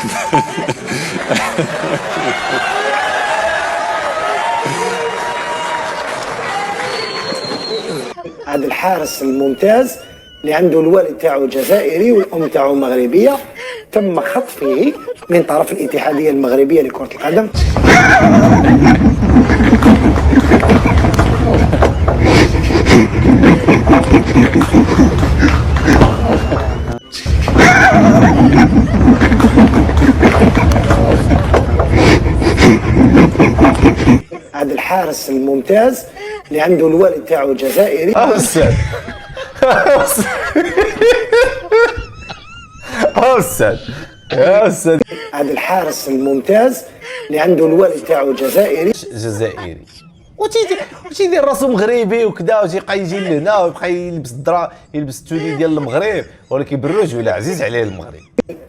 هذا الحارس الممتاز اللي عنده الوالد تاعو جزائري والام تاعو مغربيه، تم خطفه من طرف الاتحاديه المغربيه لكره القدم. هذا الحارس الممتاز اللي عنده الوالد تاعو جزائري. استاذ استاذ يا استاذ، هذا الحارس الممتاز اللي عنده الوالد تاعو جزائري وتيدير راسو مغربي وكذا، وتيبقى يجي لهنا ويبقى يلبس يلبس التوني ديال المغرب، ولكن بالرجوله عزيز عليه المغرب.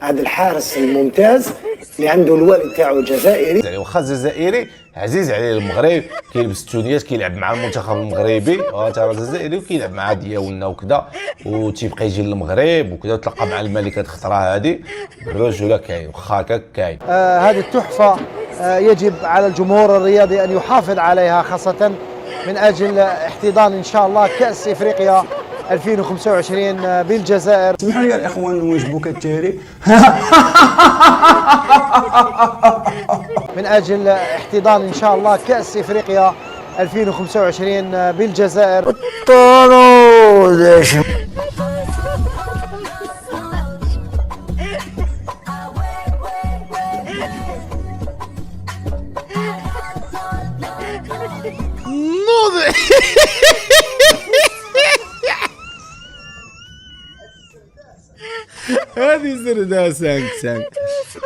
هذا الحارس الممتاز اللي عنده الوالد تاعو جزائري، يعني واخا جزائري عزيز عليه المغرب، كيلبس التونيات، كيلعب مع المنتخب المغربي، وانت راه جزائري وكيلعب مع دياولنا وكذا، وتيبقى يجي للمغرب وكذا، وتلقى مع الملكه خطره هذه بالرجوله كاين، واخا هكاك كاين. هذه التحفه يجب على الجمهور الرياضي ان يحافظ عليها، خاصه من اجل احتضان ان شاء الله كاس افريقيا 2025 بالجزائر. اسمحوا لي الاخوان نواجبوك التهريب. من اجل احتضان ان شاء الله كاس افريقيا 2025 بالجزائر. هذه زردة سانك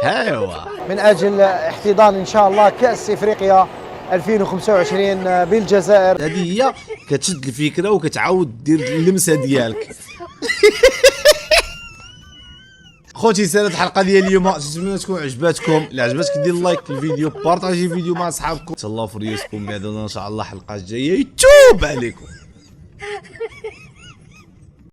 ايوا. من اجل احتضان ان شاء الله كاس افريقيا 2025 بالجزائر. هذه هي كتشد الفكره وكتعاود دير اللمسه ديالك. خوتي سالت الحلقه ديال اليوم، نتمنى تكون عجباتكم. الا عجبتك دير لايك للفيديو، بارطاجي الفيديو مع اصحابكم. تهلاو في ريوسكم، بعد ان شاء الله الحلقه الجايه يتوب عليكم.